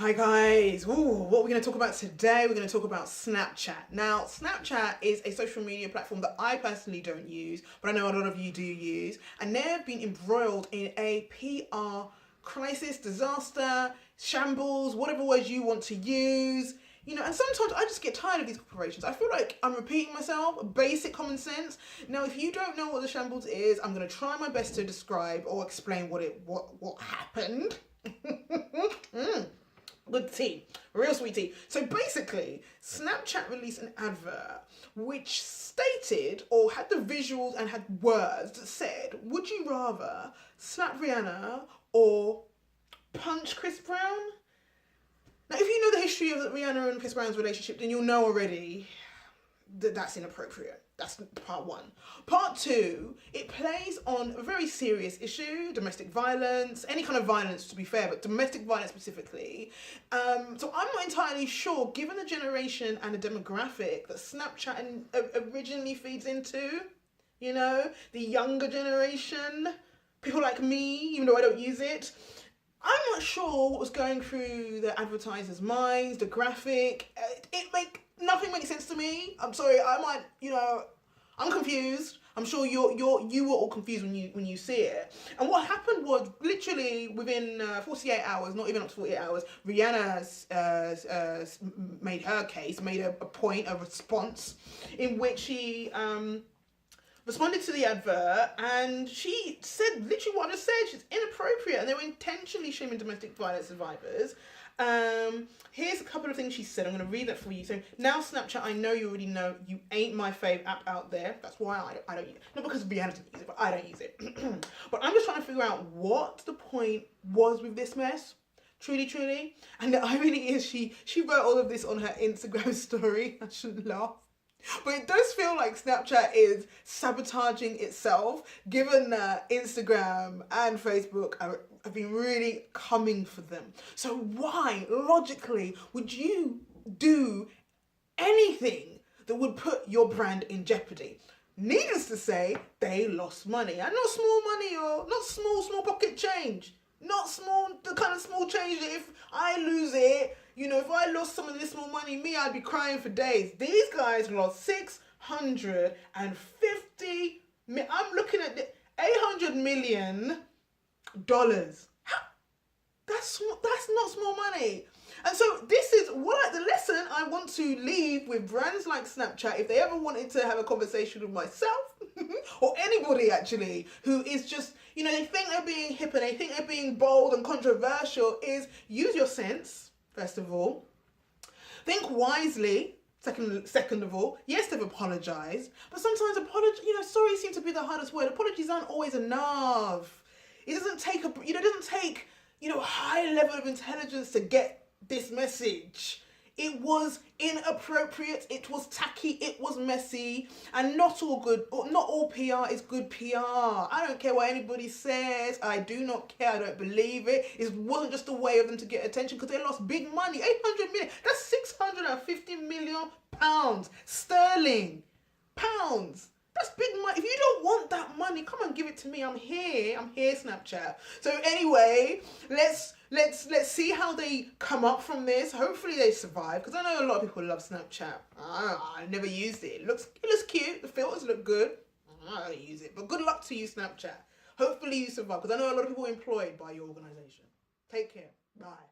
Hi guys, what we're going to talk about today, we're going to talk about Snapchat. Now, Snapchat is a social media platform that I personally don't use, but I know a lot of you do use, and they've been embroiled in a PR crisis, disaster, shambles, whatever words you want to use. And sometimes I just get tired of these corporations. I feel like I'm repeating myself, basic common sense. Now, if you don't know what the shambles is, I'm going to try my best to describe or explain what happened. Good tea, real sweet tea. So basically, Snapchat released an advert which stated or had the visuals and had words that said, would you rather slap Rihanna or punch Chris Brown? Now, if you know the history of Rihanna and Chris Brown's relationship, then you'll know already that that's inappropriate. That's part one. Part two, it plays on a very serious issue, domestic violence, any kind of violence to be fair, but domestic violence specifically. So I'm not entirely sure, given the generation and the demographic that Snapchat originally feeds into, the younger generation, people like me, even though I don't use it, I'm not sure what was going through the advertisers' minds, the graphic. Nothing makes sense to me. I'm sorry. I'm confused. I'm sure you were all confused when you see it. And what happened was literally within 48 hours, not even up to 48 hours, Rihanna has made her case, made a point, a response, in which she responded to the advert, and she said literally what I just said. She's inappropriate, and they were intentionally shaming domestic violence survivors. Here's a couple of things she said. I'm going to read that for you. So, now Snapchat, I know you already know you ain't my fave app out there. That's why I don't use it. Not because Rihanna doesn't use it, but I don't use it. But I'm just trying to figure out what the point was with this mess. Truly. And the irony is she wrote all of this on her Instagram story. I shouldn't laugh. But it does feel like Snapchat is sabotaging itself, given that Instagram and Facebook have been really coming for them. So why, logically, would you do anything that would put your brand in jeopardy? Needless to say, they lost money. And not small money, or not small pocket change. Not small, the kind of small change that if I lose it, if I lost some of this small money, I'd be crying for days. These guys lost $650 million. I'm looking at the $800 million. That's not small money. And so this is the lesson I want to leave with brands like Snapchat. If they ever wanted to have a conversation with myself or anybody actually who is just, they think they're being hip and they think they're being bold and controversial, is use your sense, first of all. Think wisely. Second of all, yes, they've apologized, but sometimes sorry seems to be the hardest word. Apologies aren't always enough. It doesn't take a high level of intelligence to get this message. It was inappropriate, it was tacky, it was messy, and not all PR is good PR. I don't care what anybody says, I do not care, I don't believe it. It wasn't just a way of them to get attention, because they lost big money, 800 million, that's 650 million pounds, sterling, pounds. That's big money. If you don't want that money, come and give it to me. I'm here, Snapchat. So anyway, let's see how they come up from this. Hopefully they survive, because I know a lot of people love Snapchat. I never used it. It looks cute. The filters look good. I don't use it, but good luck to you, Snapchat. Hopefully you survive, because I know a lot of people are employed by your organization. Take care. Bye.